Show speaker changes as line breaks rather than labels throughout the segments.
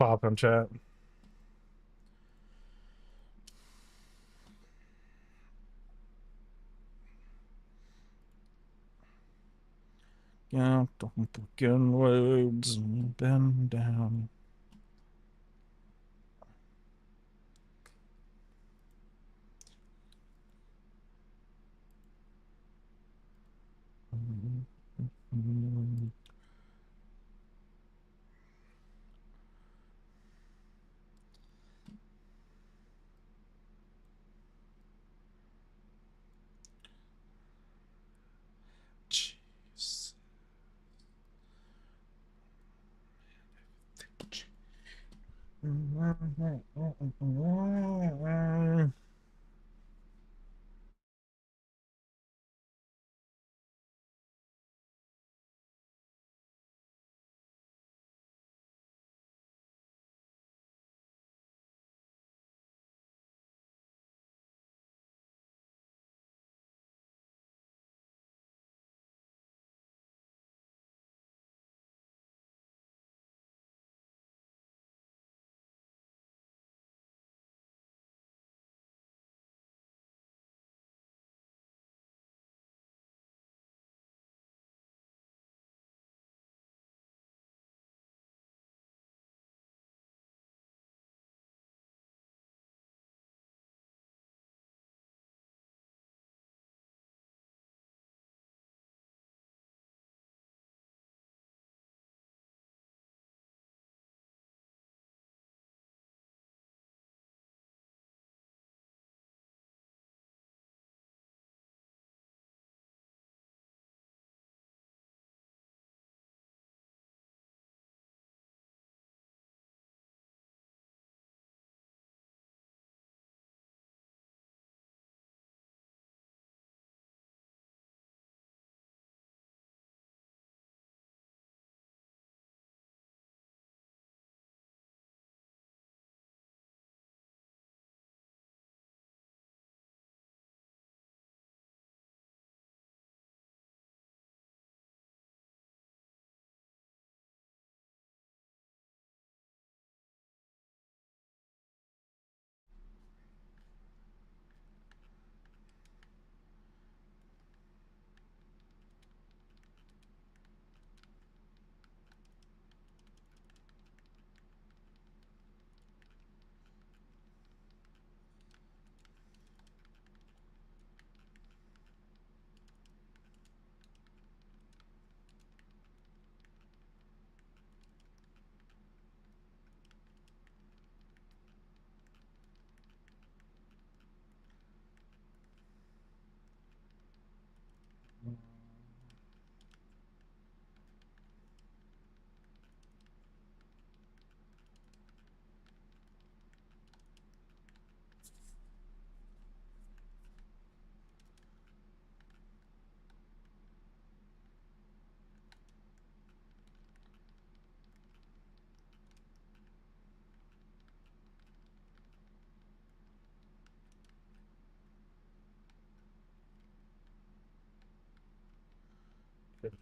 Pop in chat. Yeah, don't fucking roads bend down. Jeez.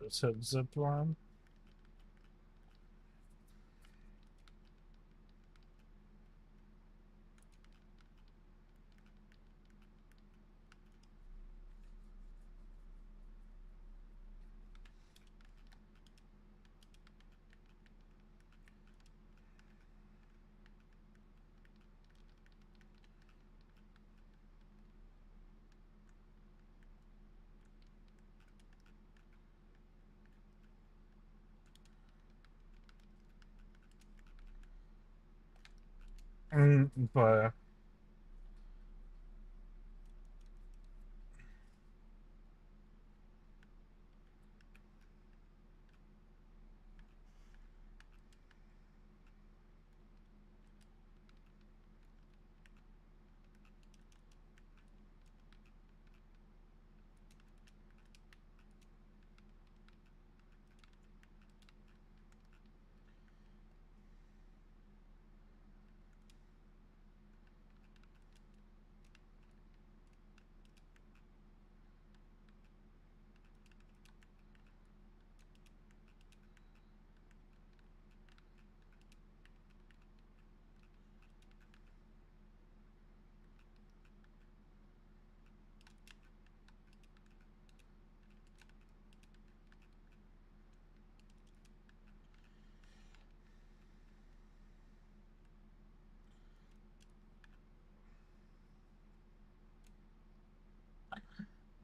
Just hit zip line. But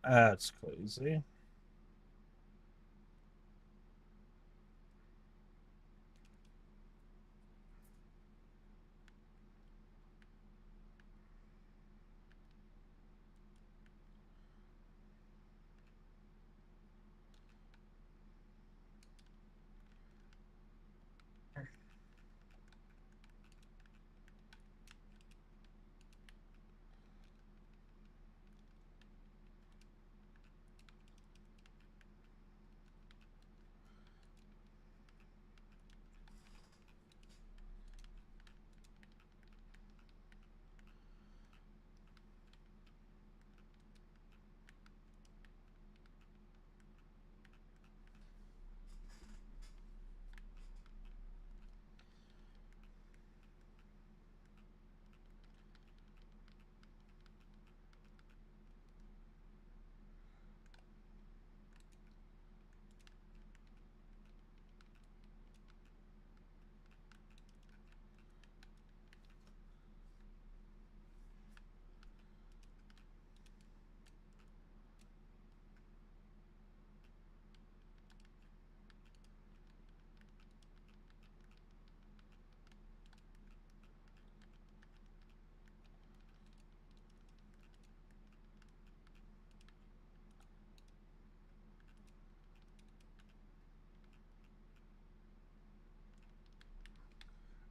That's crazy.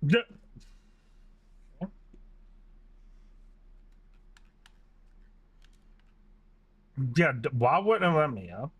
Yeah. Yeah, why wouldn't it let me up?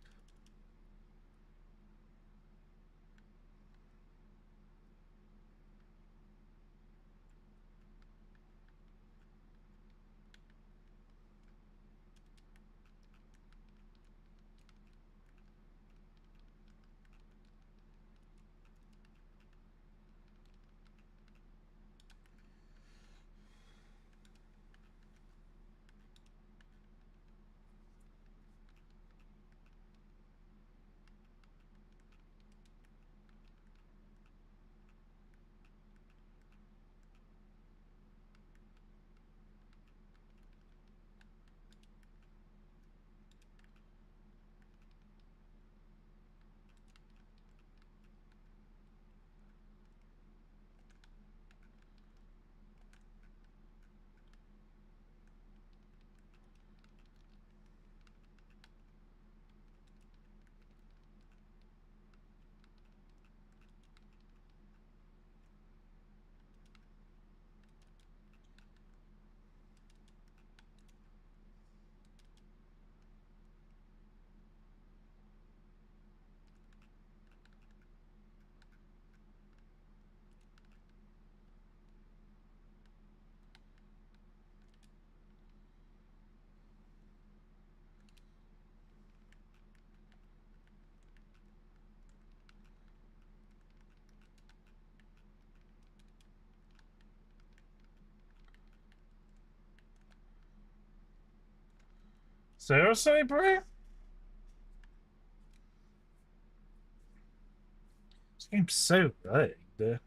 Seriously, bro? This game's so rigged.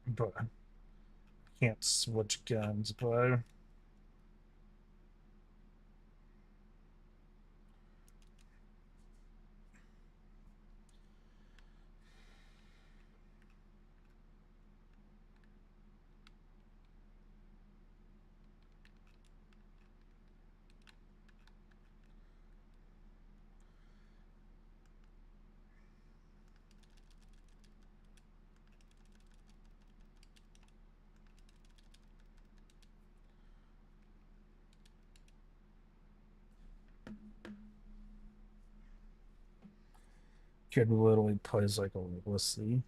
But I can't switch guns, bro. Kid literally plays like a wussy.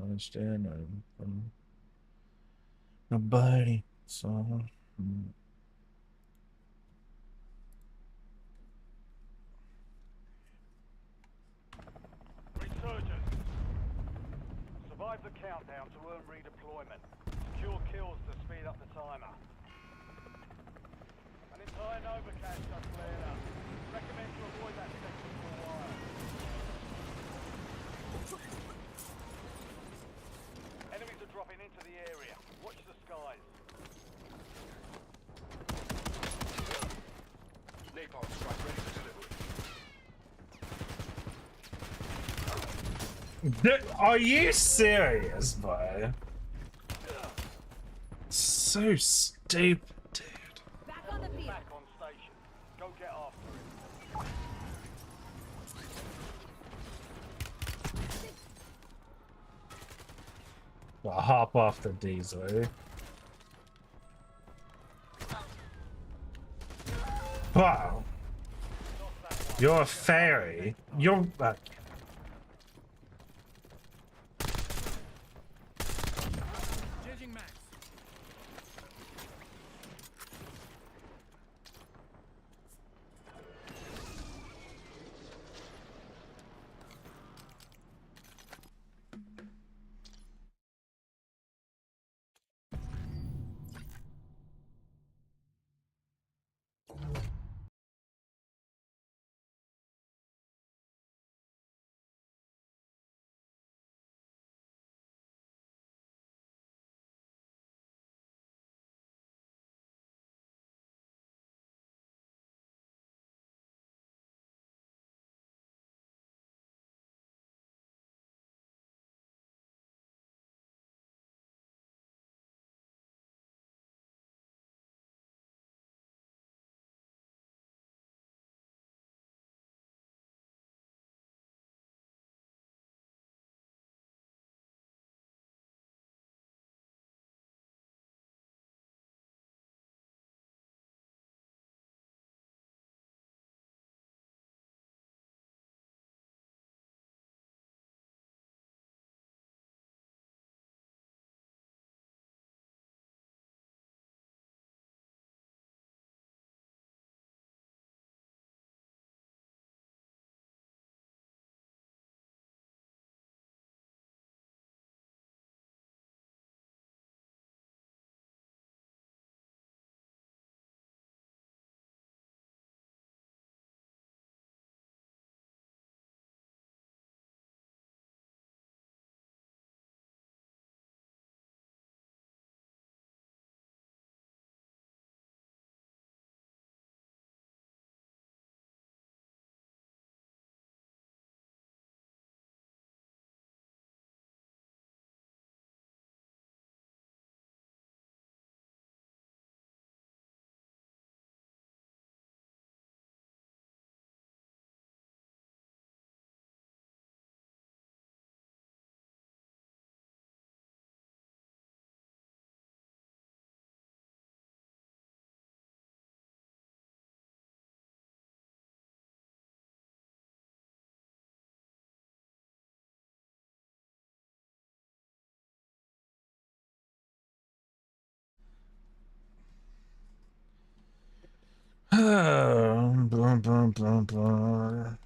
Understand nobody. So.
Resurgence. Survive the countdown to earn redeployment. Secure kills to speed up the timer. An entire Nova cache just cleared up. Recommend to avoid that section for a while. Enemies are dropping into the area. Watch the skies.
Napalm strike ready for delivery.
Are you serious, bro? So stupid, dude.
Back on the field. Back on station. Go get after it.
I'll hop off the diesel. Wow. You're a fairy. You're. bum, bum, bum.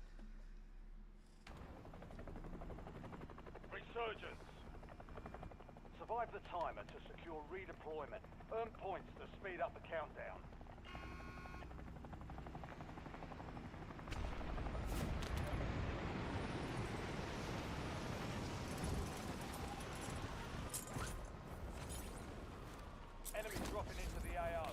Resurgence. Survive the timer to secure redeployment. Earn points to speed up the countdown. Enemy dropping into the AO.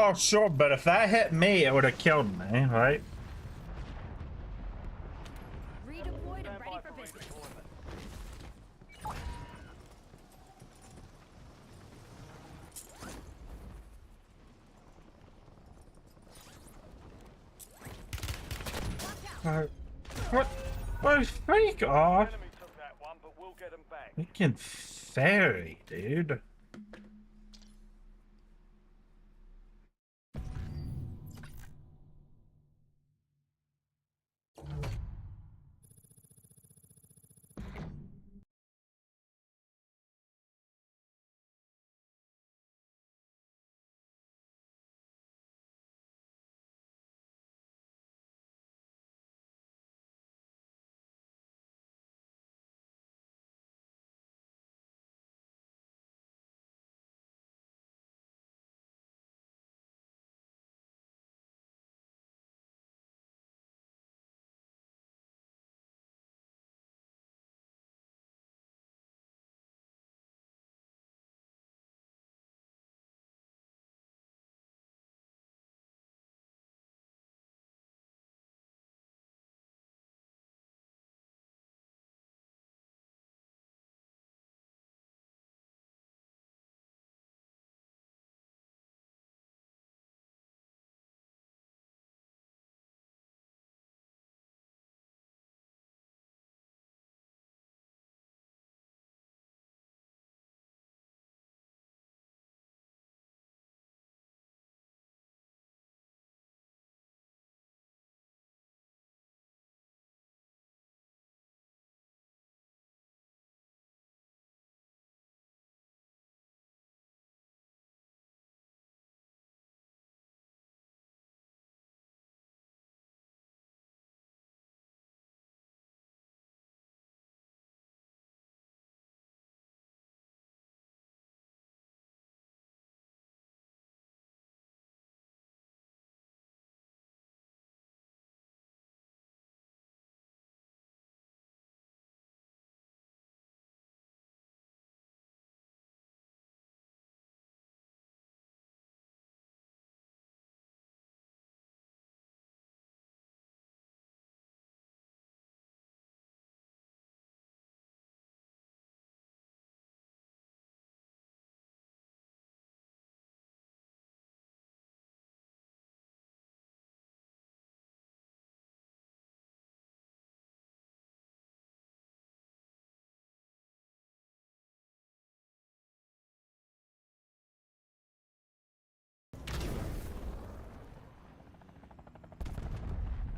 Oh, sure, but if that hit me, it would have killed me, right?
Redeployed and
Stand
ready
by
for
for
business.
redeployment.
What? What? Freak off!
Enemy took that one, but we'll get them back.
Freaking fairy, dude.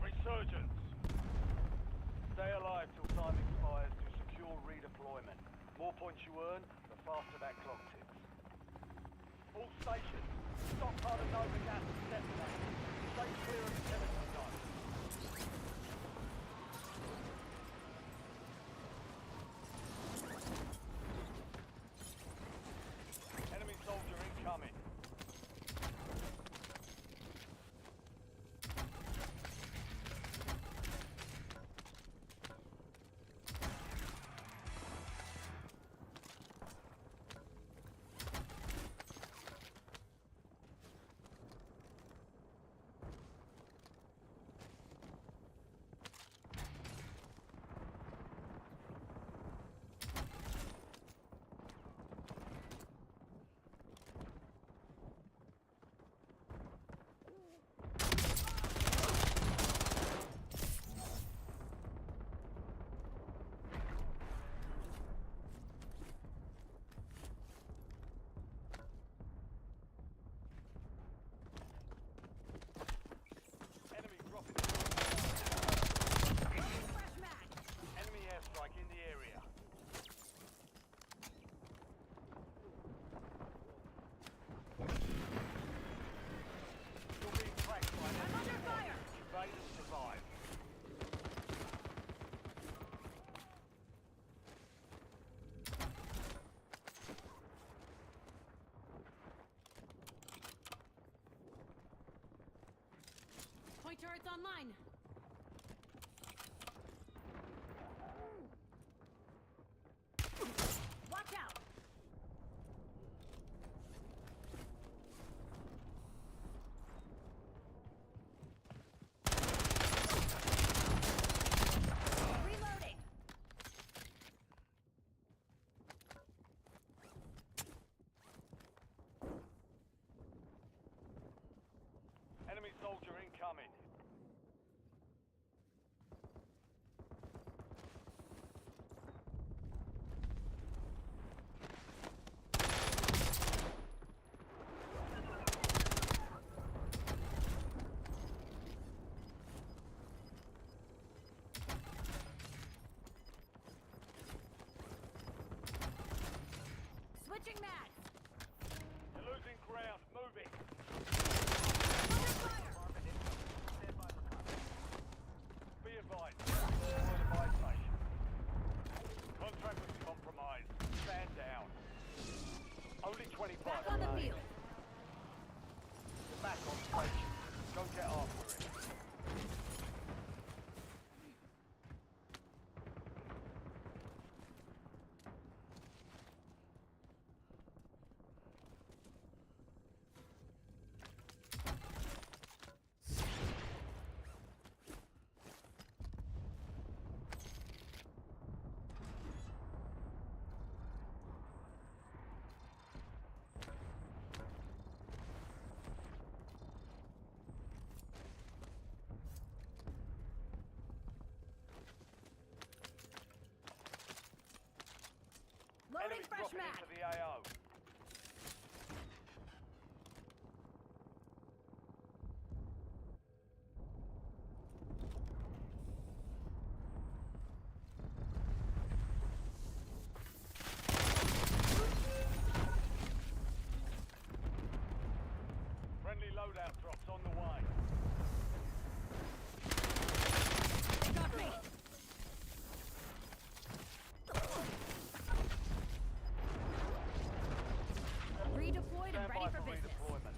Resurgence. Stay alive till time expires to secure redeployment. More points you earn, the faster that clock ticks. All stations, stockpile and Nova gas is detonated. Stay clear of the chemical zone. Enemy soldier incoming.
turret's online. Watch out! Reloading!
Enemy soldier incoming.
Switching mags!
You're losing ground. Moving.
Under fire!
Be advised. Deploy the buy station. Contract was compromised. Stand down. Only 25
Back on the
remain.
field.
You're back on station. Go get after it.
Loading
Enemy
fresh
dropping
mag!
into the AO. Friendly loadout drops on the way.
They got me! Redeployed and
Stand
ready
by
for business.
redeployment.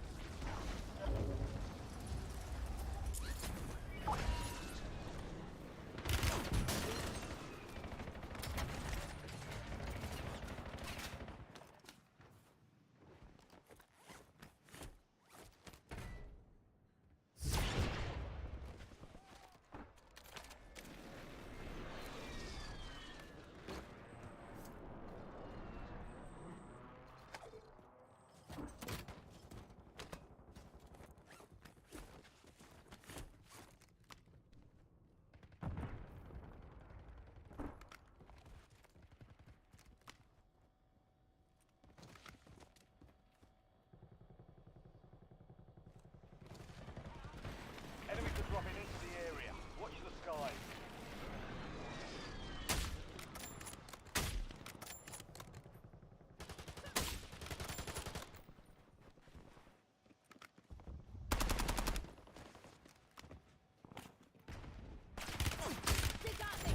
Enemies are dropping into the area. Watch the skies.
They got me!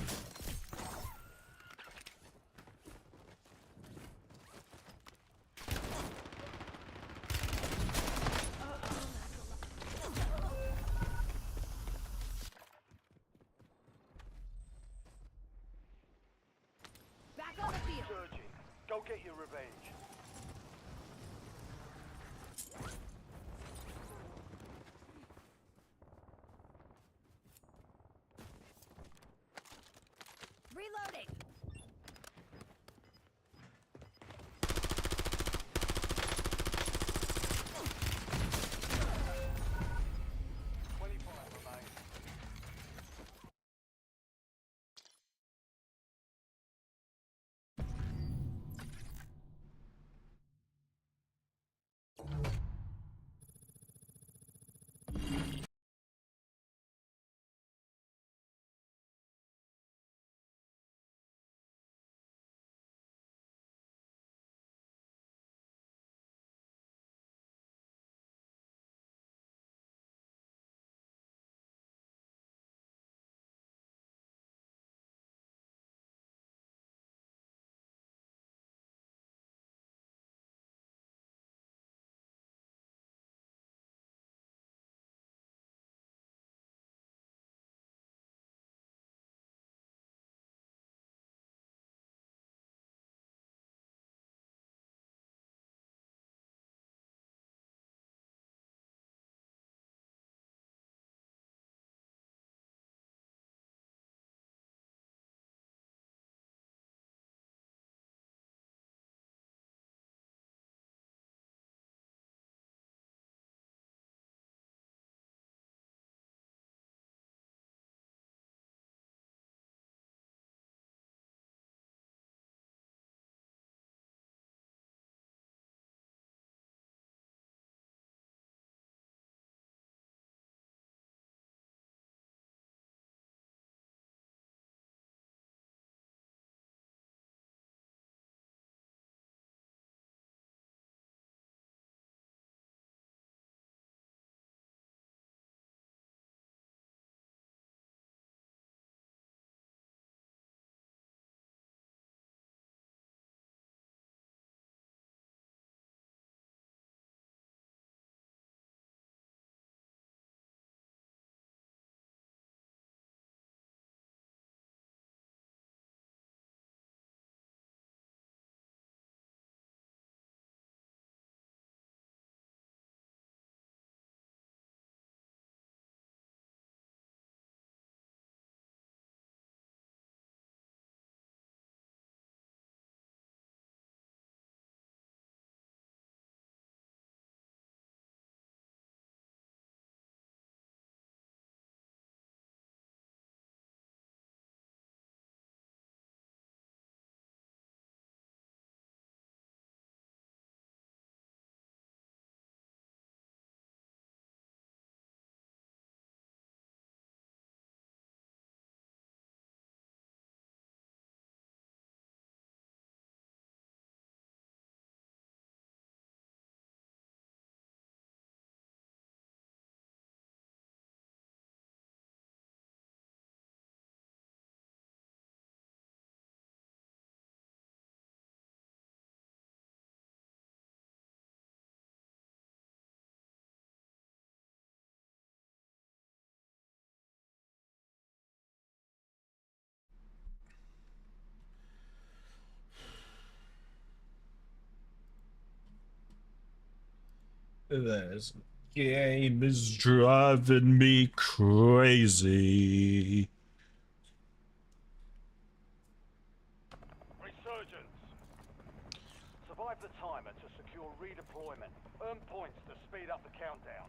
Back on the field!
Surging. Go get your revenge.
Reloading!
This game is driving me crazy.
Resurgence. Survive the timer to secure redeployment. Earn points to speed up the countdown.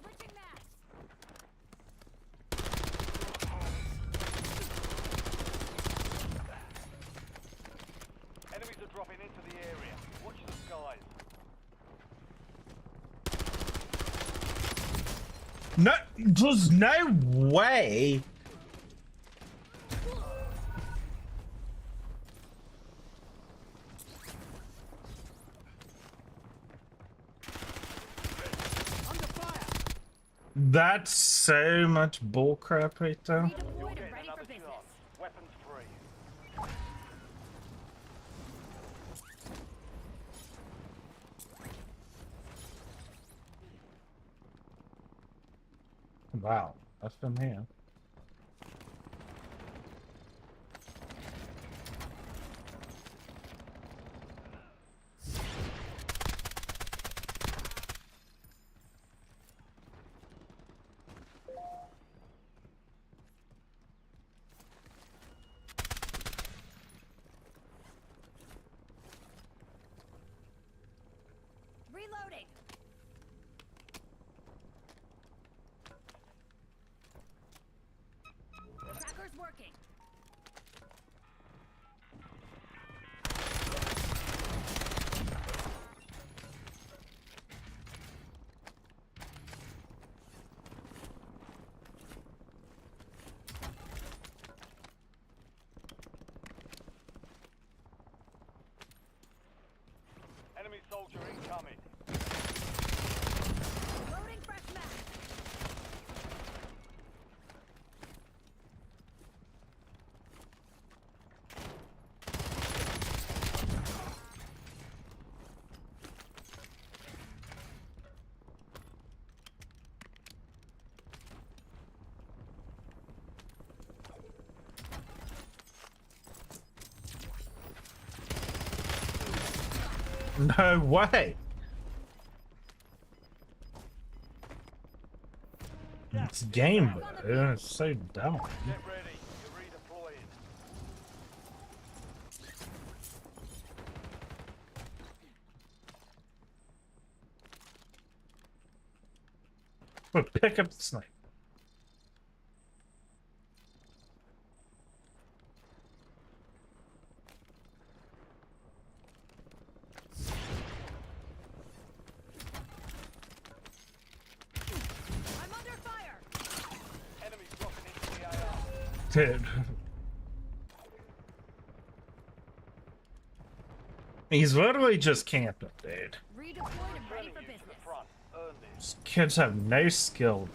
Switching maps.
Enemies are dropping into the area. Watch the skies.
No, there's no way.
Under fire!
That's so much bullcrap right there.
Redeployed
You're
and
getting
ready for
another
business.
chance. Weapons free.
Wow, that's from here.
Reloading. Tracker's working.
Enemy soldier incoming.
Loading fresh map.
No way. It's game, bro. It's so dumb.
Get ready. You're redeploying.
But pick up the sniper.
I'm under fire.
Enemies dropping into the AR.
Dude. He's literally just camping, dude.
Redeployed and ready
Turning
for
you to the
business.
front. Earn this.
These kids have no skill.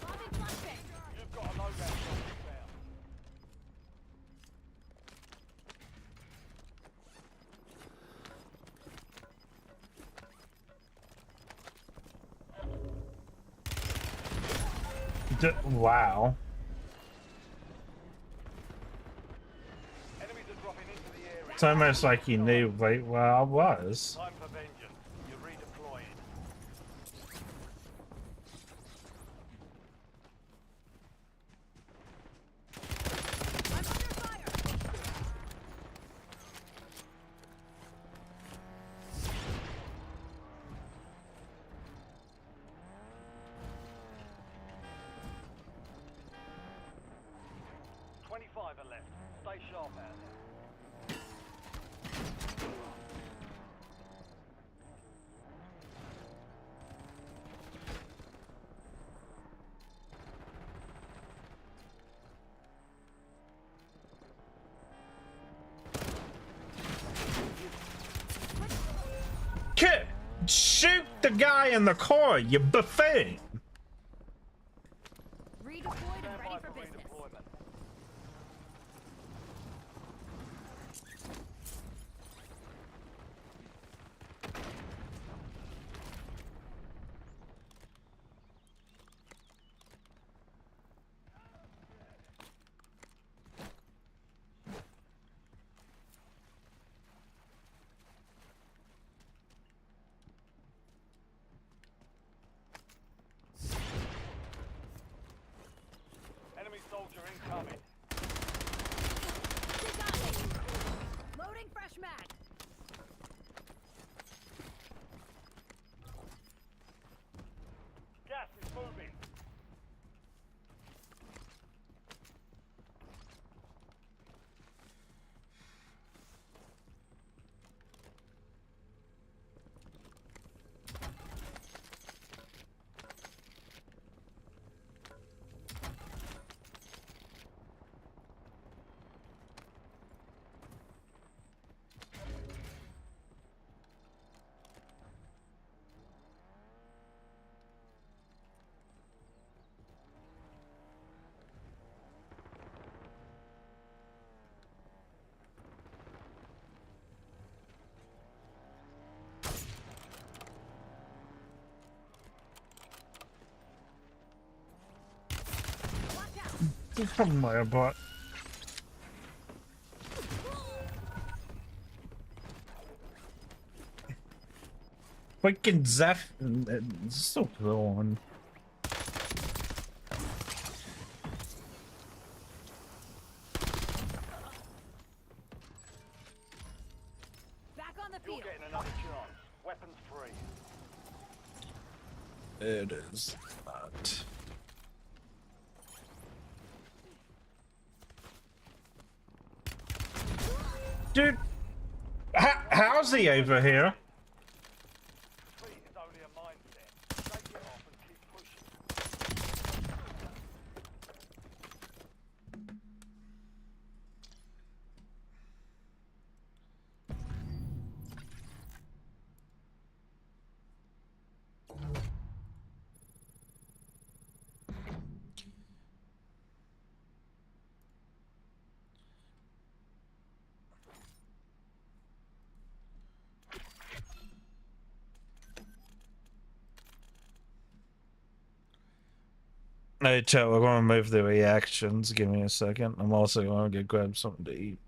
Bombing flashbang.
You've got a loadout drop down.
Wow.
Enemies are dropping into the area.
It's almost like he knew right where I was.
Time for vengeance. You're redeploying.
I'm under fire.
Are left. Stay sharp out there.
the guy in the car, you buffoon.
Redeployed and
Stand
ready
by
for
for
business.
redeployment. Enemy soldier incoming.
You got me. Loading fresh mag.
Gas is moving.
Watch out.
Oh my butt. Freaking Zeph, so on.
Back on the
You're
field.
getting another chance. Weapons free.
It is not. Dude, how's he over here?
Defeat is only a mindset. Shake it off and keep pushing.
Hey, chat, we're going to move the reactions. Give me a second. I'm also going to grab something to eat.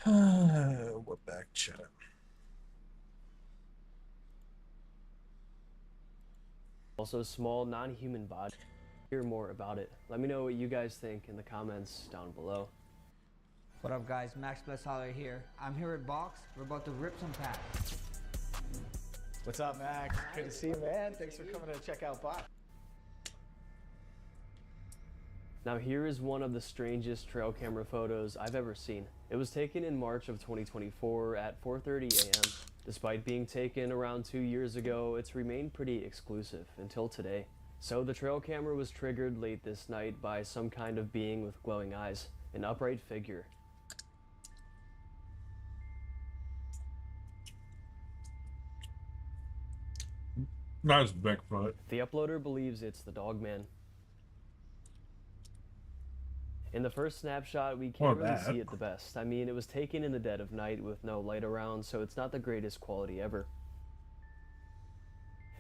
What back chat?
Also, small non-human body. Hear more about it. Let me know what you guys think in the comments down below.
What up, guys? Max Blesshaller here. I'm here at Box. We're about to rip some packs.
What's up, Max? Good to see you, man. Thanks for coming to check out Box.
Now here is one of the strangest trail camera photos I've ever seen. It was taken in March of 2024 at 4:30 a.m. Despite being taken around 2 years ago, it's remained pretty exclusive until today. So the trail camera was triggered late this night by some kind of being with glowing eyes, an upright figure.
That's Bigfoot.
The uploader believes it's the Dogman. In the first snapshot, we can't really see it the best. I mean, it was taken in the dead of night with no light around, so it's not the greatest quality ever.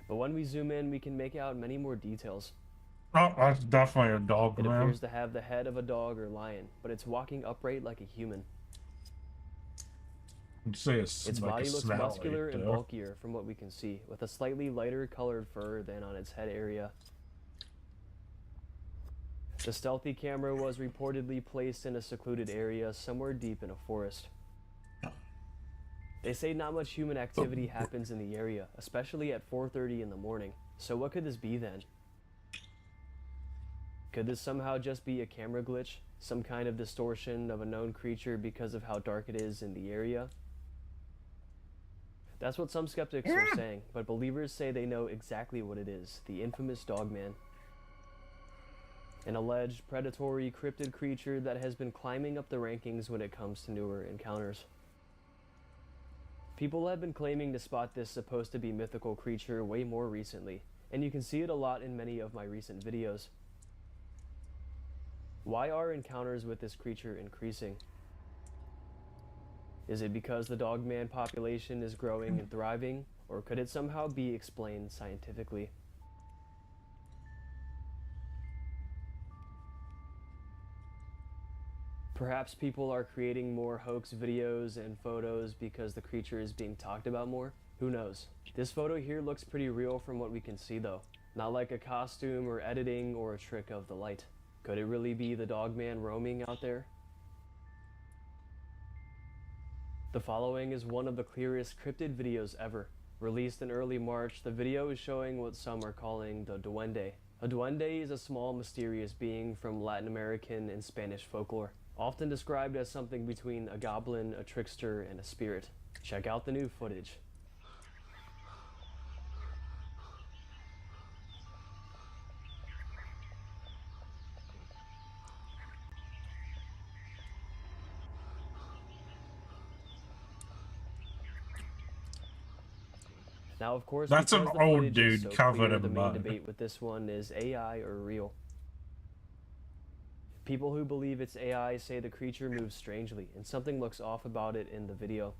But when we zoom in, we can make out many more details.
Oh, that's definitely a dog,
It
man.
appears to have the head of a dog or lion, but it's walking upright like a human.
You'd say it's
Its
like
body
a
looks
snake,
muscular and
though.
bulkier from what we can see, with a slightly lighter colored fur than on its head area. The stealthy camera was reportedly placed in a secluded area somewhere deep in a forest. They say not much human activity happens in the area, especially at 4:30 in the morning. So what could this be then? Could this somehow just be a camera glitch? Some kind of distortion of a known creature because of how dark it is in the area? That's what some skeptics are saying, but believers say they know exactly what it is, the infamous Dogman. An alleged predatory cryptid creature that has been climbing up the rankings when it comes to newer encounters. People have been claiming to spot this supposed to be mythical creature way more recently, and you can see it a lot in many of my recent videos. Why are encounters with this creature increasing? Is it because the Dogman population is growing and thriving, or could it somehow be explained scientifically? Perhaps people are creating more hoax videos and photos because the creature is being talked about more? Who knows? This photo here looks pretty real from what we can see though. Not like a costume or editing or a trick of the light. Could it really be the Dogman roaming out there? The following is one of the clearest cryptid videos ever. Released in early March, the video is showing what some are calling the duende. A duende is a small mysterious being from Latin American and Spanish folklore, often described as something between a goblin, a trickster, and a spirit. Check out the new footage. Now, of course,
That's
because
an
the
old
footage is
dude
so
covered
clear,
in
the main
mud.
debate with this one is AI or real. People who believe it's AI say the creature moves strangely and something looks off about it in the video.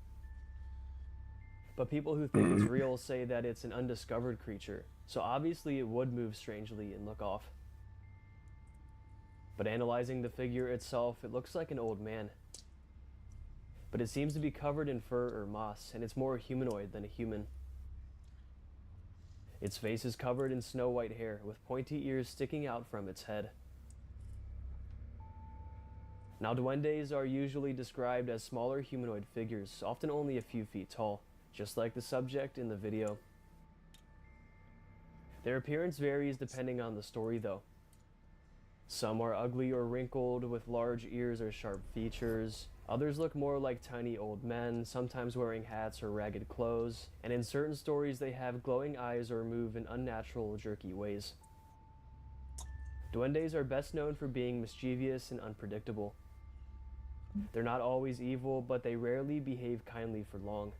But people who think it's real say that it's an undiscovered creature, so obviously it would move strangely and look off. But analyzing the figure itself, it looks like an old man. But it seems to be covered in fur or moss, and it's more humanoid than a human. Its face is covered in snow-white hair, with pointy ears sticking out from its head. Now, duendes are usually described as smaller humanoid figures, often only a few feet tall, just like the subject in the video. Their appearance varies depending on the story though. Some are ugly or wrinkled with large ears or sharp features. Others look more like tiny old men, sometimes wearing hats or ragged clothes, and in certain stories they have glowing eyes or move in unnatural, jerky ways. Duendes are best known for being mischievous and unpredictable. They're not always evil, but they rarely behave kindly for long.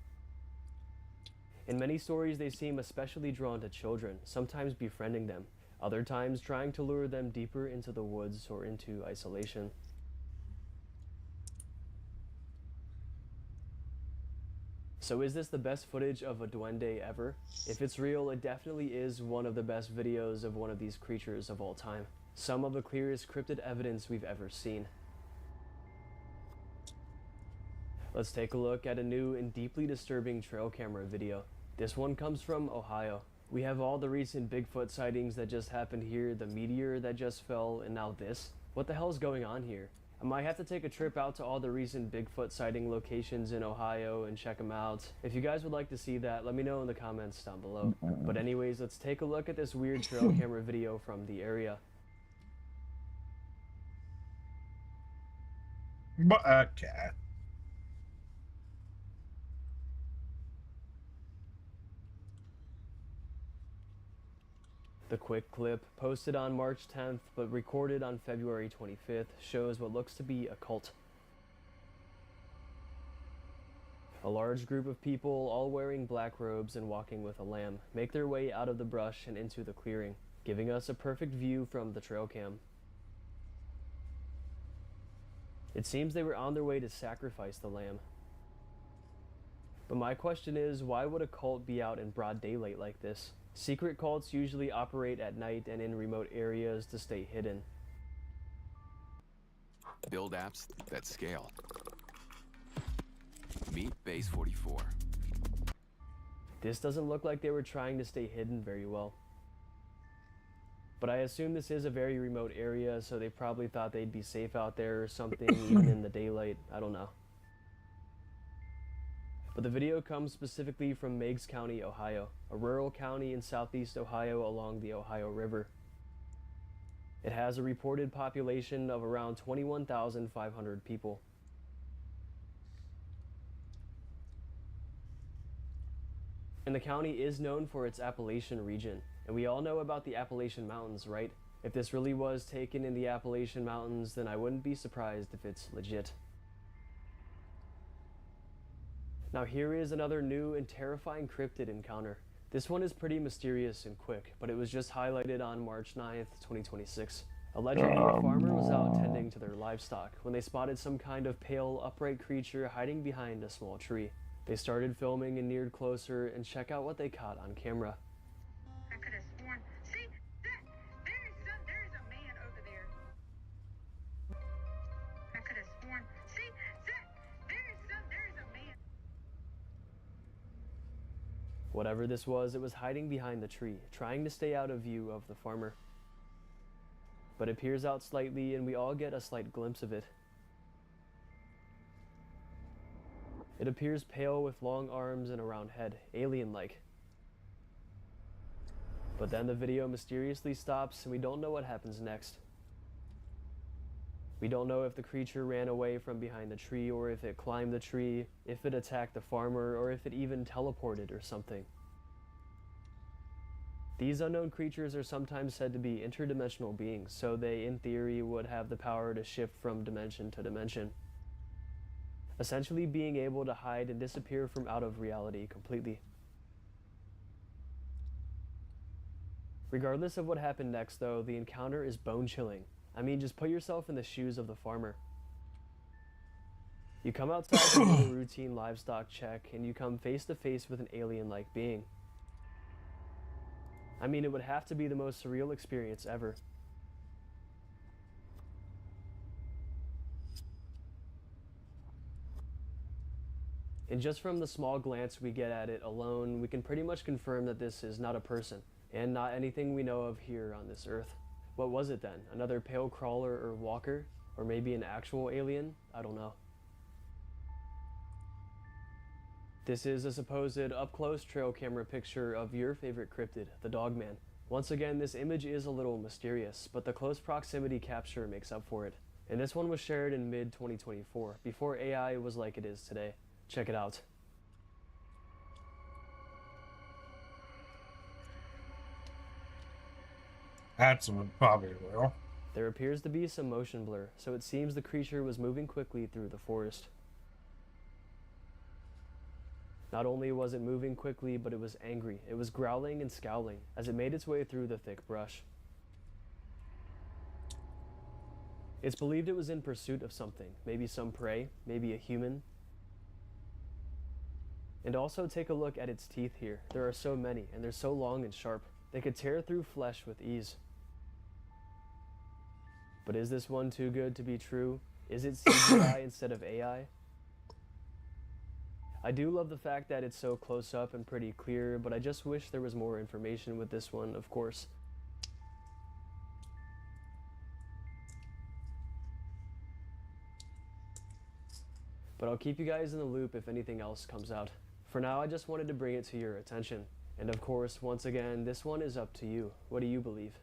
In many stories they seem especially drawn to children, sometimes befriending them, other times trying to lure them deeper into the woods or into isolation. So is this the best footage of a duende ever? If it's real, it definitely is one of the best videos of one of these creatures of all time. Some of the clearest cryptid evidence we've ever seen. Let's take a look at a new and deeply disturbing trail camera video. This one comes from Ohio. We have all the recent Bigfoot sightings that just happened here, the meteor that just fell, and now this. What the hell is going on here? I might have to take a trip out to all the recent Bigfoot sighting locations in Ohio and check them out. If you guys would like to see that, let me know in the comments down below. But anyways, let's take a look at this weird trail camera video from the area.
But a cat.
The quick clip, posted on March 10th but recorded on February 25th, shows what looks to be a cult. A large group of people, all wearing black robes and walking with a lamb, make their way out of the brush and into the clearing, giving us a perfect view from the trail cam. It seems they were on their way to sacrifice the lamb. But my question is, why would a cult be out in broad daylight like this? Secret cults usually operate at night and in remote areas to stay hidden.
Build apps that scale. Meet Base 44.
This doesn't look like they were trying to stay hidden very well. But I assume this is a very remote area, so they probably thought they'd be safe out there or something, even in the daylight. I don't know. But the video comes specifically from Meigs County, Ohio, a rural county in southeast Ohio along the Ohio River. It has a reported population of around 21,500 people. And the county is known for its Appalachian region, and we all know about the Appalachian Mountains, right? If this really was taken in the Appalachian Mountains, then I wouldn't be surprised if it's legit. Now here is another new and terrifying cryptid encounter. This one is pretty mysterious and quick, but it was just highlighted on March 9th, 2026. Allegedly, a farmer was out tending to their livestock when they spotted some kind of pale, upright creature hiding behind a small tree. They started filming and neared closer, and check out what they caught on camera.
I could have sworn. See, there is a man over there. I could have sworn. See, there is a man.
Whatever this was, it was hiding behind the tree, trying to stay out of view of the farmer. But it peers out slightly, and we all get a slight glimpse of it. It appears pale with long arms and a round head, alien-like. But then the video mysteriously stops, and we don't know what happens next. We don't know if the creature ran away from behind the tree, or if it climbed the tree, if it attacked the farmer, or if it even teleported or something. These unknown creatures are sometimes said to be interdimensional beings, so they, in theory, would have the power to shift from dimension to dimension, essentially being able to hide and disappear from out of reality completely. Regardless of what happened next, though, the encounter is bone-chilling. I mean, just put yourself in the shoes of the farmer. You come outside to do a routine livestock check, and you come face to face with an alien-like being. I mean, it would have to be the most surreal experience ever. And just from the small glance we get at it alone, we can pretty much confirm that this is not a person, and not anything we know of here on this earth. What was it then? Another pale crawler or walker? Or maybe an actual alien? I don't know. This is a supposed up-close trail camera picture of your favorite cryptid, the Dogman. Once again, this image is a little mysterious, but the close proximity capture makes up for it. And this one was shared in mid-2024, before AI was like it is today. Check it out.
That's probably real.
There appears to be some motion blur, so it seems the creature was moving quickly through the forest. Not only was it moving quickly, but it was angry. It was growling and scowling as it made its way through the thick brush. It's believed it was in pursuit of something, maybe some prey, maybe a human. And also take a look at its teeth here. There are so many, and they're so long and sharp. They could tear through flesh with ease. But is this one too good to be true? Is it CGI instead of AI? I do love the fact that it's so close up and pretty clear, but I just wish there was more information with this one, of course. But I'll keep you guys in the loop if anything else comes out. For now, I just wanted to bring it to your attention. And of course, once again, this one is up to you. What do you believe?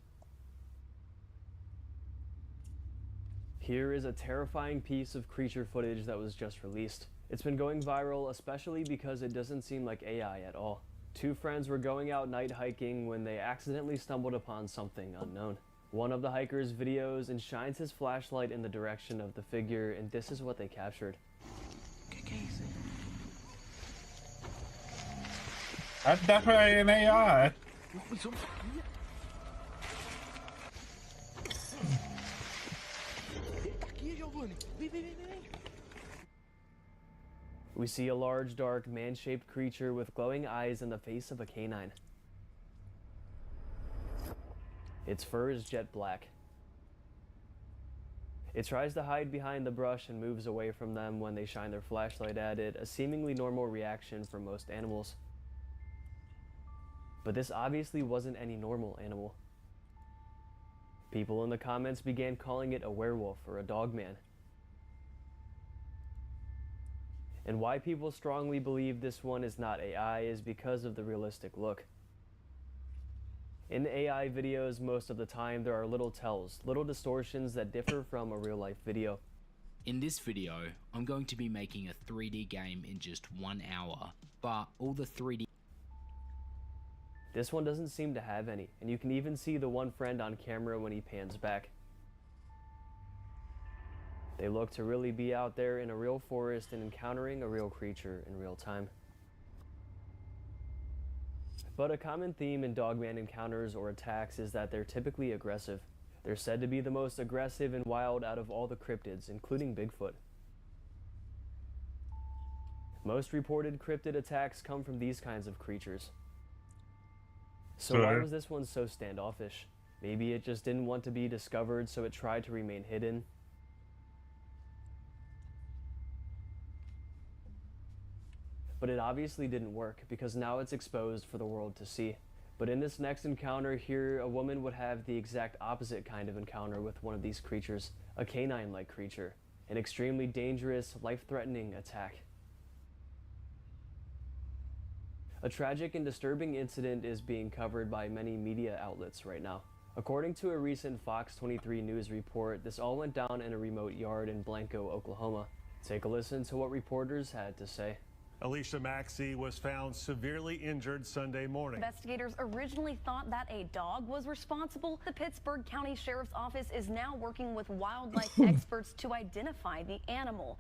Here is a terrifying piece of creature footage that was just released. It's been going viral, especially because it doesn't seem like AI at all. Two friends were going out night hiking when they accidentally stumbled upon something unknown. One of the hikers videos and shines his flashlight in the direction of the figure, and this is what they captured.
That's definitely an AI.
We see a large, dark, man-shaped creature with glowing eyes and the face of a canine. Its fur is jet black. It tries to hide behind the brush and moves away from them when they shine their flashlight at it, a seemingly normal reaction for most animals. But this obviously wasn't any normal animal. People in the comments began calling it a werewolf or a dogman. And why people strongly believe this one is not AI is because of the realistic look. In AI videos, most of the time there are little tells, little distortions that differ from a real-life video.
In this video, I'm going to be making a 3D game in just 1 hour, but all the 3D...
This one doesn't seem to have any, and you can even see the one friend on camera when he pans back. They look to really be out there in a real forest and encountering a real creature in real time. But a common theme in dogman encounters or attacks is that they're typically aggressive. They're said to be the most aggressive and wild out of all the cryptids, including Bigfoot. Most reported cryptid attacks come from these kinds of creatures. So why was this one so standoffish? Maybe it just didn't want to be discovered, so it tried to remain hidden. But it obviously didn't work, because now it's exposed for the world to see. But in this next encounter here, a woman would have the exact opposite kind of encounter with one of these creatures, a canine-like creature, an extremely dangerous, life-threatening attack. A tragic and disturbing incident is being covered by many media outlets right now. According to a recent Fox 23 News report, this all went down in a remote yard in Blanco, Oklahoma. Take a listen to what reporters had to say.
Alicia Maxey was found severely injured Sunday morning.
Investigators originally thought that a dog was responsible. The Pittsburgh County Sheriff's Office is now working with wildlife experts to identify the animal.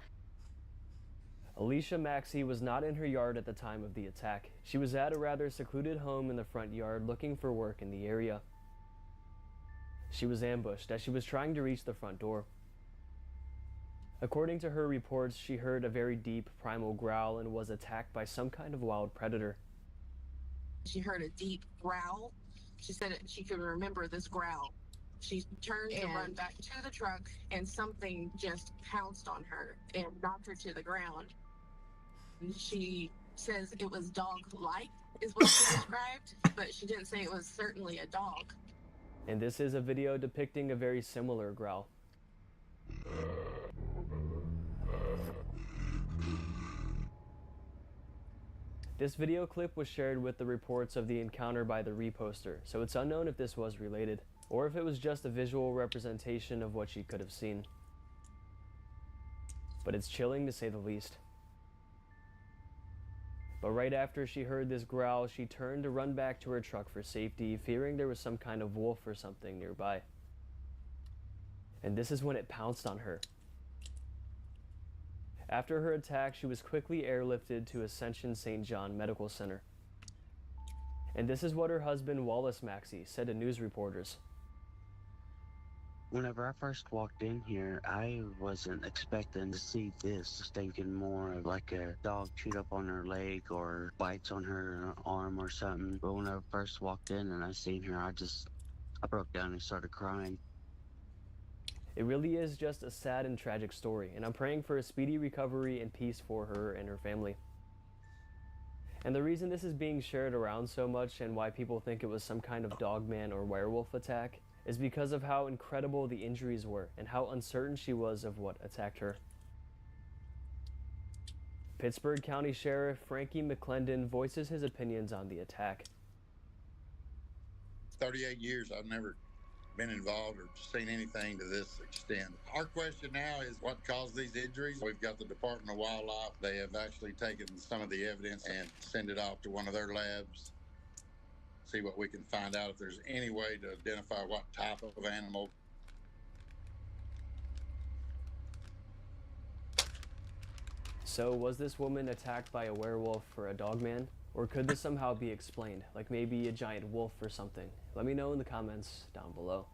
Alicia Maxey was not in her yard at the time of the attack. She was at a rather secluded home in the front yard looking for work in the area. She was ambushed as she was trying to reach the front door. According to her reports, she heard a very deep primal growl and was attacked by some kind of wild predator.
She heard a deep growl. She said she could remember this growl. She turned to run back to the truck, and something just pounced on her and knocked her to the ground. She says it was dog-like, is what she described, but she didn't say it was certainly a dog.
And this is a video depicting a very similar growl. This video clip was shared with the reports of the encounter by the reposter, so it's unknown if this was related, or if it was just a visual representation of what she could have seen. But it's chilling to say the least. But right after she heard this growl, she turned to run back to her truck for safety, fearing there was some kind of wolf or something nearby. And this is when it pounced on her. After her attack, she was quickly airlifted to Ascension St. John Medical Center. And this is what her husband, Wallace Maxey, said to news reporters.
Whenever I first walked in here, I wasn't expecting to see this. Just thinking more of like a dog chewed up on her leg or bites on her arm or something. But when I first walked in and I seen her, I broke down and started crying.
It really is just a sad and tragic story, and I'm praying for a speedy recovery and peace for her and her family. And the reason this is being shared around so much and why people think it was some kind of dogman or werewolf attack is because of how incredible the injuries were and how uncertain she was of what attacked her. Pittsburgh County Sheriff Frankie McClendon voices his opinions on the attack.
38 years, I've never been involved or seen anything to this extent. Our question now is what caused these injuries. We've got the Department of Wildlife. They have actually taken some of the evidence and send it off to one of their labs. See what we can find out if there's any way to identify what type of animal.
So was this woman attacked by a werewolf or a dogman? Or could this somehow be explained, like maybe a giant wolf or something? Let me know in the comments down below.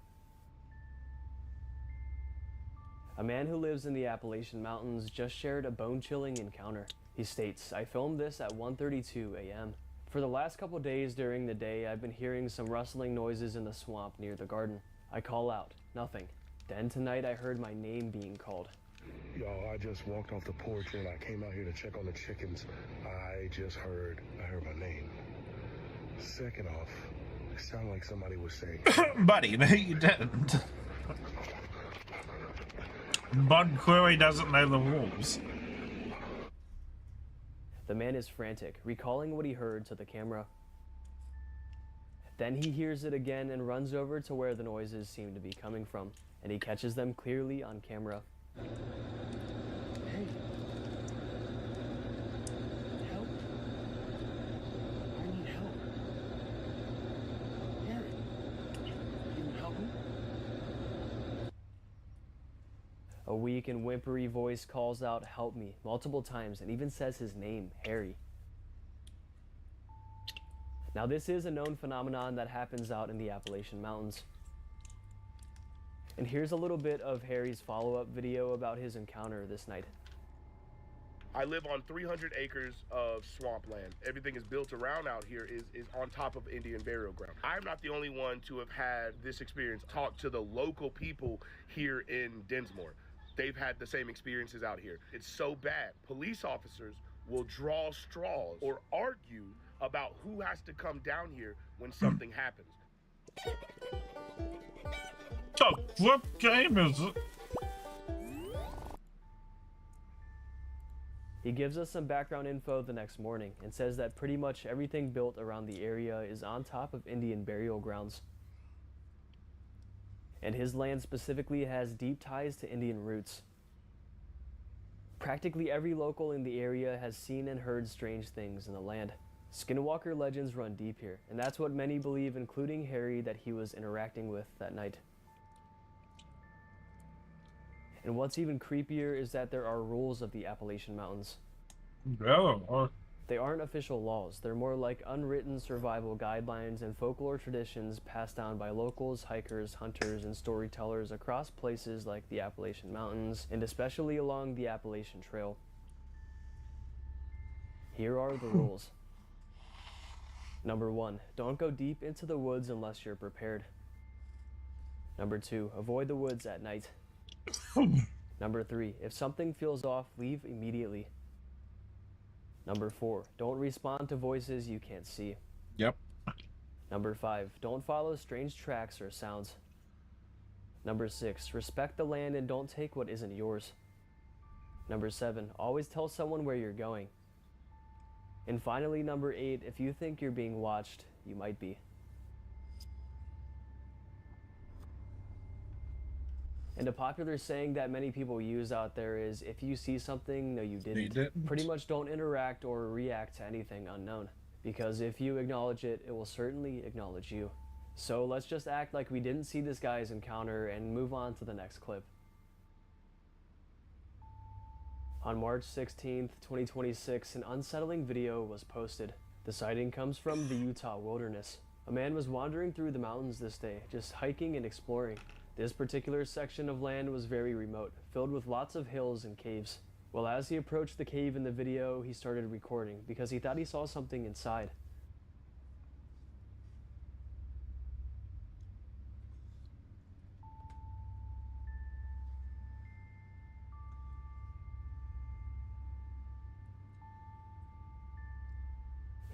A man who lives in the Appalachian Mountains just shared a bone-chilling encounter. He states, "I filmed this at 1:32 a.m. For the last couple days during the day, I've been hearing some rustling noises in the swamp near the garden. I call out, nothing. Then tonight I heard my name being called.
Y'all, I just walked off the porch and I came out here to check on the chickens. I heard my name. Second off, it sounded like somebody was saying,
Buddy, no you didn't. Bud clearly doesn't know the rules.
The man is frantic, recalling what he heard to the camera. Then he hears it again and runs over to where the noises seem to be coming from, and he catches them clearly on camera.
hey, help. I need help. Harry, can you help me?
A weak and whimpery voice calls out, "Help me," multiple times and even says his name, Harry. Now this is a known phenomenon that happens out in the Appalachian Mountains. And here's a little bit of Harry's follow-up video about his encounter this night.
I live on 300 acres of swampland. Everything is built around out here is on top of Indian burial ground. I'm not the only one to have had this experience. Talk to the local people here in Dinsmore. They've had the same experiences out here. It's so bad. Police officers will draw straws or argue about who has to come down here when something happens.
What game is it?
He gives us some background info the next morning and says that pretty much everything built around the area is on top of Indian burial grounds. And his land specifically has deep ties to Indian roots. Practically every local in the area has seen and heard strange things in the land. Skinwalker legends run deep here, and that's what many believe, including Harry, that he was interacting with that night. And what's even creepier is that there are rules of the Appalachian Mountains.
Oh.
They aren't official laws, they're more like unwritten survival guidelines and folklore traditions passed down by locals, hikers, hunters, and storytellers across places like the Appalachian Mountains, and especially along the Appalachian Trail. Here are the rules. Number 1, don't go deep into the woods unless you're prepared. Number 2, avoid the woods at night. Number 3, if something feels off, leave immediately. Number 4, don't respond to voices you can't see.
Yep.
Number 5, don't follow strange tracks or sounds. Number 6, respect the land and don't take what isn't yours. Number 7, always tell someone where you're going. And finally, number 8, if you think you're being watched, you might be. And a popular saying that many people use out there is, if you see something, no you didn't.
You didn't.
Pretty much don't interact or react to anything unknown. Because if you acknowledge it, it will certainly acknowledge you. So let's just act like we didn't see this guy's encounter and move on to the next clip. On March 16th, 2026, an unsettling video was posted. The sighting comes from the Utah wilderness. A man was wandering through the mountains this day, just hiking and exploring. This particular section of land was very remote, filled with lots of hills and caves. Well, as he approached the cave in the video, he started recording because he thought he saw something inside.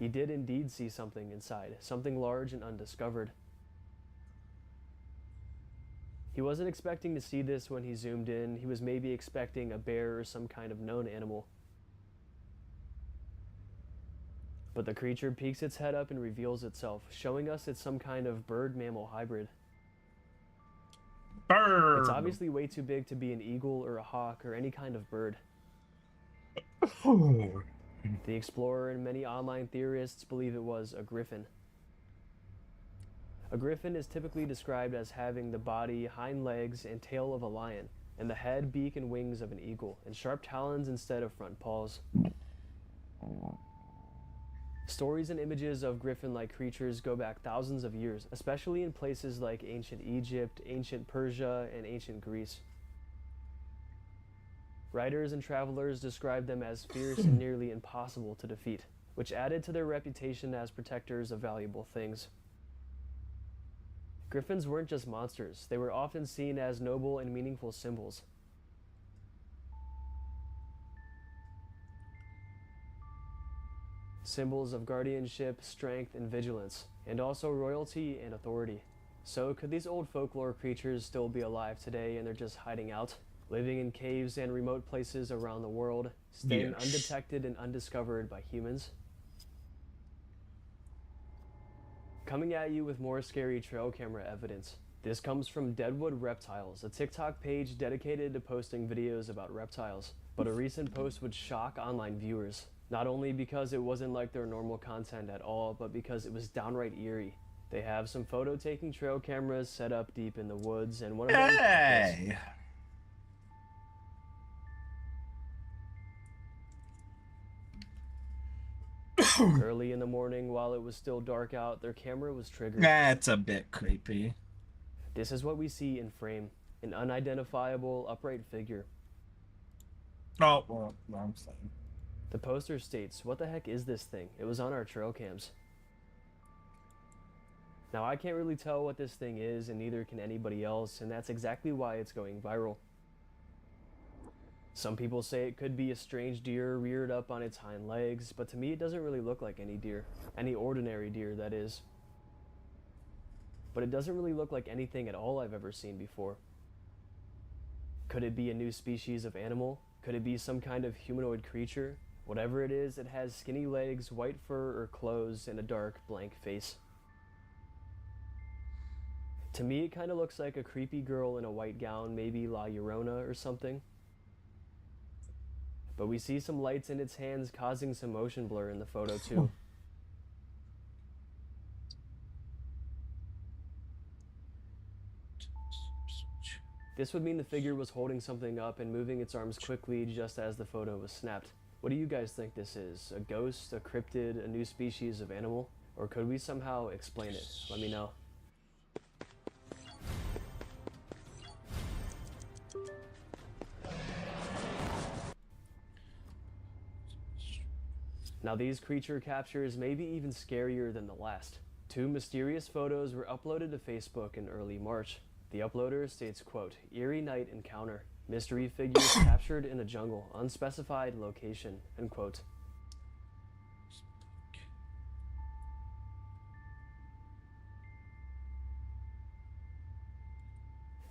He did indeed see something inside, something large and undiscovered. He wasn't expecting to see this when he zoomed in. He was maybe expecting a bear or some kind of known animal. But the creature peeks its head up and reveals itself, showing us it's some kind of bird-mammal hybrid.
Bird.
It's obviously way too big to be an eagle or a hawk or any kind of bird. The explorer and many online theorists believe it was a griffin. A griffin is typically described as having the body, hind legs, and tail of a lion, and the head, beak, and wings of an eagle, and sharp talons instead of front paws. Stories and images of griffin-like creatures go back thousands of years, especially in places like ancient Egypt, ancient Persia, and ancient Greece. Writers and travelers describe them as fierce and nearly impossible to defeat, which added to their reputation as protectors of valuable things. Griffins weren't just monsters, they were often seen as noble and meaningful symbols. Symbols of guardianship, strength, and vigilance, and also royalty and authority. So could these old folklore creatures still be alive today and they're just hiding out, living in caves and remote places around the world, staying undetected and undiscovered by humans? Coming at you with more scary trail camera evidence. This comes from Deadwood Reptiles, a TikTok page dedicated to posting videos about reptiles. But a recent post would shock online viewers, not only because it wasn't like their normal content at all, but because it was downright eerie. They have some photo-taking trail cameras set up deep in the woods, and one of them...
Hey!
Early in the morning, while it was still dark out, their camera was triggered.
That's a bit creepy.
This is what we see in frame, an unidentifiable, upright figure.
Oh, well, wrong thing.
The poster states, "What the heck is this thing? It was on our trail cams." Now, I can't really tell what this thing is, and neither can anybody else, and that's exactly why it's going viral. Some people say it could be a strange deer reared up on its hind legs, but to me it doesn't really look like any deer. Any ordinary deer, that is. But it doesn't really look like anything at all I've ever seen before. Could it be a new species of animal? Could it be some kind of humanoid creature? Whatever it is, it has skinny legs, white fur or clothes, and a dark, blank face. To me, it kind of looks like a creepy girl in a white gown, maybe La Llorona or something. But we see some lights in its hands causing some motion blur in the photo too. This would mean the figure was holding something up and moving its arms quickly just as the photo was snapped. What do you guys think this is? A ghost, a cryptid, a new species of animal? Or could we somehow explain it? Let me know. Now these creature captures may be even scarier than the last. Two mysterious photos were uploaded to Facebook in early March. The uploader states, quote, "Eerie night encounter. Mystery figures captured in a jungle. Unspecified location," end quote.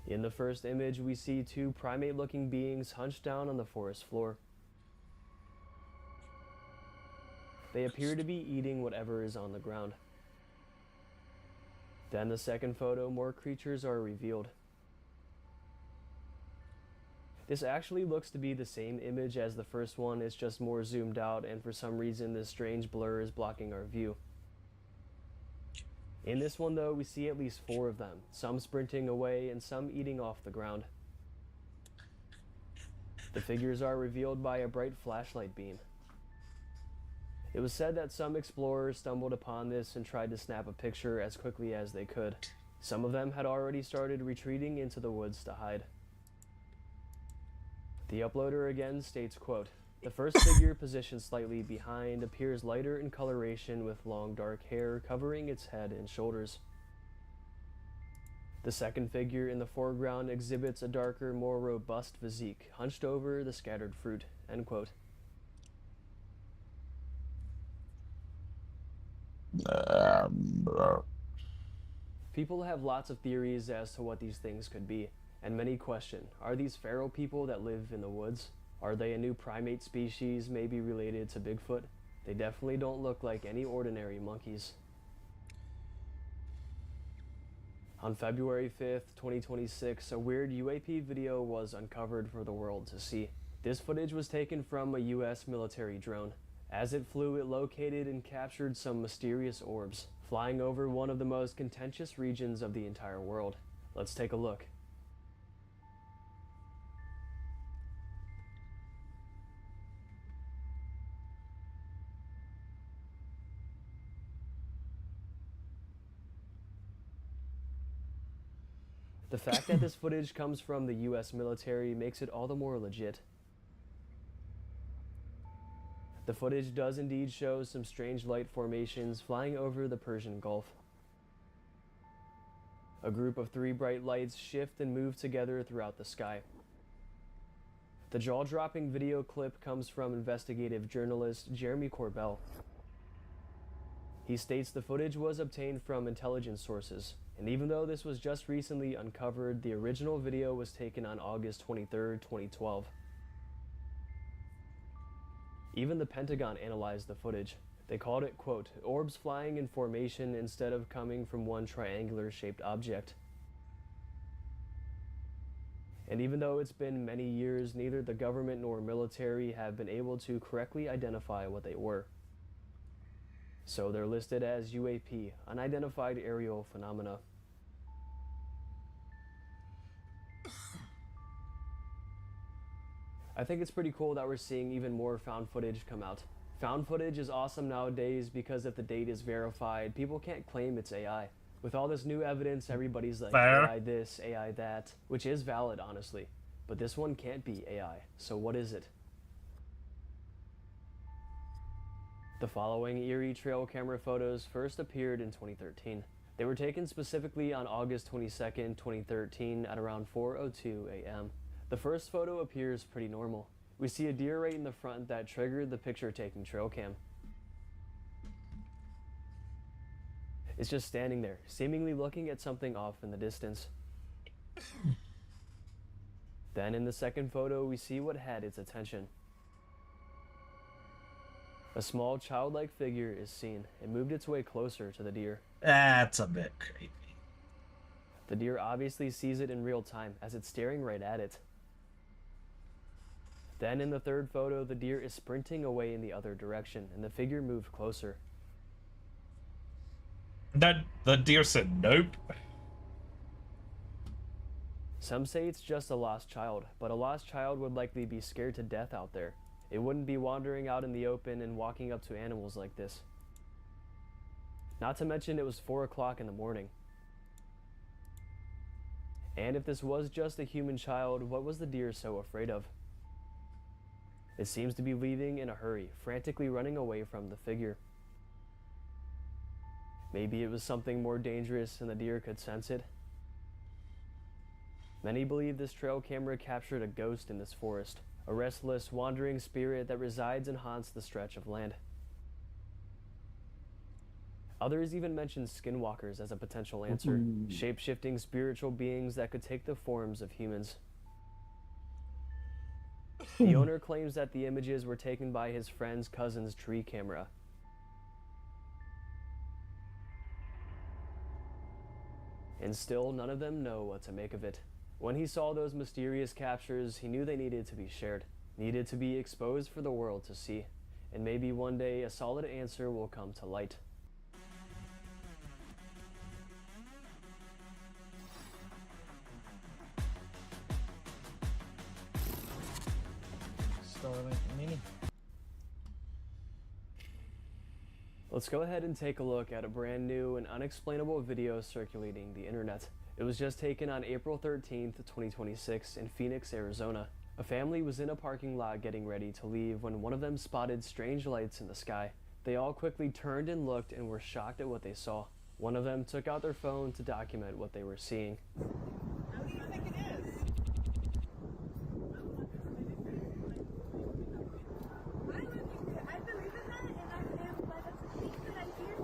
In the first image, we see two primate-looking beings hunched down on the forest floor. They appear to be eating whatever is on the ground. Then the second photo, more creatures are revealed. This actually looks to be the same image as the first one, it's just more zoomed out, and for some reason this strange blur is blocking our view. In this one though, we see at least 4 of them, some sprinting away and some eating off the ground. The figures are revealed by a bright flashlight beam. It was said that some explorers stumbled upon this and tried to snap a picture as quickly as they could. Some of them had already started retreating into the woods to hide. The uploader again states, quote, "The first figure positioned slightly behind appears lighter in coloration with long dark hair covering its head and shoulders. The second figure in the foreground exhibits a darker, more robust physique, hunched over the scattered fruit," end quote. People have lots of theories as to what these things could be, and many question, are these feral people that live in the woods? Are they a new primate species, maybe related to Bigfoot? They definitely don't look like any ordinary monkeys. On February 5th, 2026, a weird UAP video was uncovered for the world to see. This footage was taken from a US military drone. As it flew, it located and captured some mysterious orbs, flying over one of the most contentious regions of the entire world. Let's take a look. The fact that this footage comes from the US military makes it all the more legit. The footage does indeed show some strange light formations flying over the Persian Gulf. A group of 3 bright lights shift and move together throughout the sky. The jaw-dropping video clip comes from investigative journalist Jeremy Corbell. He states the footage was obtained from intelligence sources, and even though this was just recently uncovered, the original video was taken on August 23, 2012. Even the Pentagon analyzed the footage. They called it, quote, orbs flying in formation instead of coming from one triangular-shaped object. And even though it's been many years, neither the government nor military have been able to correctly identify what they were. So they're listed as UAP, unidentified aerial phenomena. I think it's pretty cool that we're seeing even more found footage come out. Found footage is awesome nowadays because if the date is verified, people can't claim it's AI. With all this new evidence, everybody's like,
Fair.
AI this, AI that, which is valid, honestly. But this one can't be AI, so what is it? The following eerie trail camera photos first appeared in 2013. They were taken specifically on August 22nd, 2013 at around 4:02 a.m. The first photo appears pretty normal. We see a deer right in the front that triggered the picture-taking trail cam. It's just standing there, seemingly looking at something off in the distance. Then in the second photo, we see what had its attention. A small childlike figure is seen. It moved its way closer to the deer.
That's a bit creepy.
The deer obviously sees it in real time as it's staring right at it. Then in the third photo, the deer is sprinting away in the other direction and the figure moved closer.
The deer said nope.
Some say it's just a lost child, but a lost child would likely be scared to death out there. It wouldn't be wandering out in the open and walking up to animals like this. Not to mention it was 4 o'clock in the morning. And if this was just a human child, what was the deer so afraid of? It seems to be leaving in a hurry, frantically running away from the figure. Maybe it was something more dangerous and the deer could sense it. Many believe this trail camera captured a ghost in this forest, a restless, wandering spirit that resides and haunts the stretch of land. Others even mention skinwalkers as a potential answer, shape-shifting spiritual beings that could take the forms of humans. The owner claims that the images were taken by his friend's cousin's tree camera. And still, none of them know what to make of it. When he saw those mysterious captures, he knew they needed to be shared, needed to be exposed for the world to see. And maybe one day a solid answer will come to light.
Starlink Mini.
Let's go ahead and take a look at a brand new and unexplainable video circulating the internet. It was just taken on April 13th, 2026 in Phoenix, Arizona. A family was in a parking lot getting ready to leave when one of them spotted strange lights in the sky. They all quickly turned and looked and were shocked at what they saw. One of them took out their phone to document what they were seeing.
How do you think it is? I believe in that, and I'm glad that's the thing that I hear.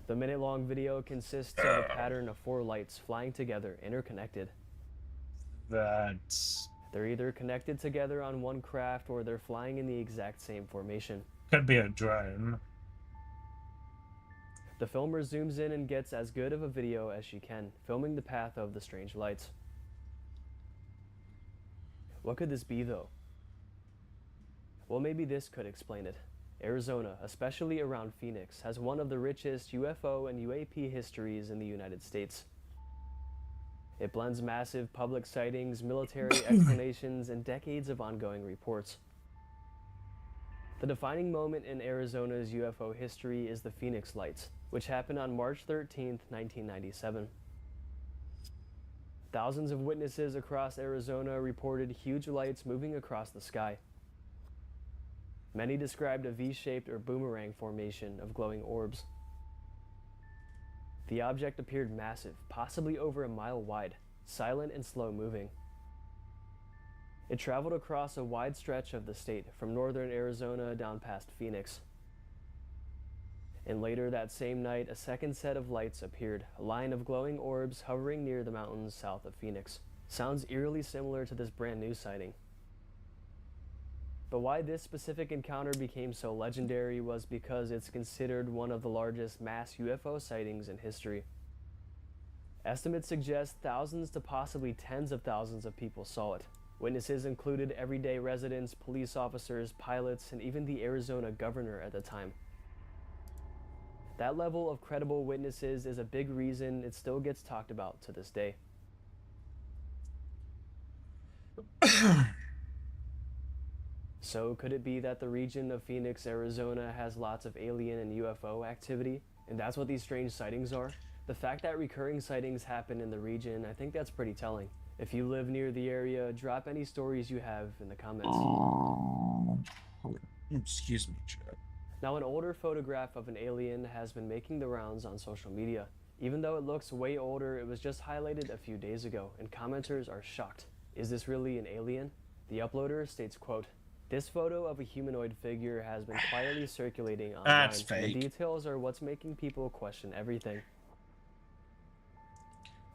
The minute-long video consists of a pattern of 4 lights flying together, interconnected. They're either connected together on one craft or they're flying in the exact same formation.
Could be a drone.
The filmer zooms in and gets as good of a video as she can, filming the path of the strange lights. What could this be, though? Well, maybe this could explain it. Arizona, especially around Phoenix, has one of the richest UFO and UAP histories in the United States. It blends massive public sightings, military explanations, and decades of ongoing reports. The defining moment in Arizona's UFO history is the Phoenix Lights, which happened on March 13, 1997. Thousands of witnesses across Arizona reported huge lights moving across the sky. Many described a V-shaped or boomerang formation of glowing orbs. The object appeared massive, possibly over a mile wide, silent and slow moving. It traveled across a wide stretch of the state, from northern Arizona down past Phoenix. And later that same night, a second set of lights appeared, a line of glowing orbs hovering near the mountains south of Phoenix. Sounds eerily similar to this brand new sighting. But why this specific encounter became so legendary was because it's considered one of the largest mass UFO sightings in history. Estimates suggest thousands to possibly tens of thousands of people saw it. Witnesses included everyday residents, police officers, pilots, and even the Arizona governor at the time. That level of credible witnesses is a big reason it still gets talked about to this day. So could it be that the region of Phoenix, Arizona has lots of alien and UFO activity, and that's what these strange sightings are? The fact that recurring sightings happen in the region, I think that's pretty telling. If you live near the area, drop any stories you have in the comments.
Excuse me, Chad.
Now, an older photograph of an alien has been making the rounds on social media. Even though it looks way older, it was just highlighted a few days ago, and commenters are shocked. Is this really an alien? The uploader states, quote, "This photo of a humanoid figure has been quietly circulating online.
That's fake.
The details are what's making people question everything.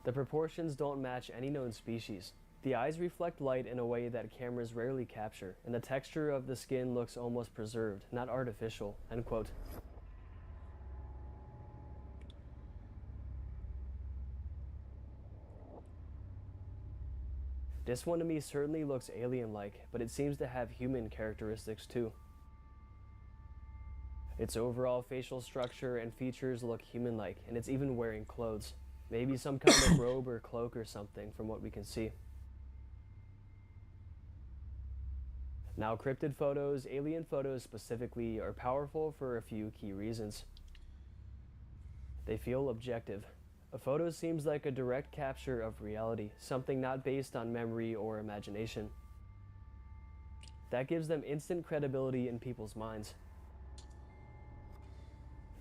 The proportions don't match any known species. The eyes reflect light in a way that cameras rarely capture, and the texture of the skin looks almost preserved, not artificial," end quote. This one to me certainly looks alien-like, but it seems to have human characteristics too. Its overall facial structure and features look human-like, and it's even wearing clothes. Maybe some kind of robe or cloak or something from what we can see. Now, cryptid photos, alien photos specifically, are powerful for a few key reasons. They feel objective. A photo seems like a direct capture of reality, something not based on memory or imagination. That gives them instant credibility in people's minds.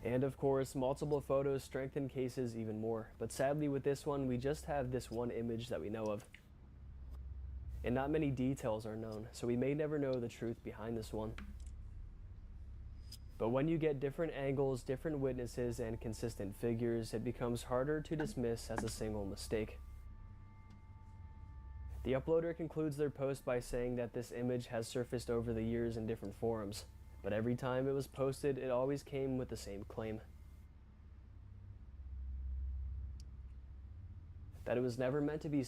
And of course, multiple photos strengthen cases even more, but sadly with this one, we just have this one image that we know of. And not many details are known, so we may never know the truth behind this one. But when you get different angles, different witnesses, and consistent figures, it becomes harder to dismiss as a single mistake. The uploader concludes their post by saying that this image has surfaced over the years in different forums, but every time it was posted, it always came with the same claim: that it was never meant to be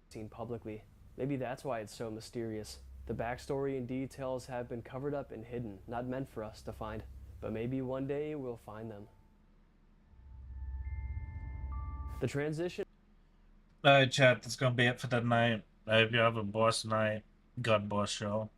seen publicly. Maybe that's why it's so mysterious. The backstory and details have been covered up and hidden, not meant for us to find. But maybe one day we'll find them. The transition...
Alright, chat, that's gonna be it for tonight. I hope you have a boss night. God bless y'all.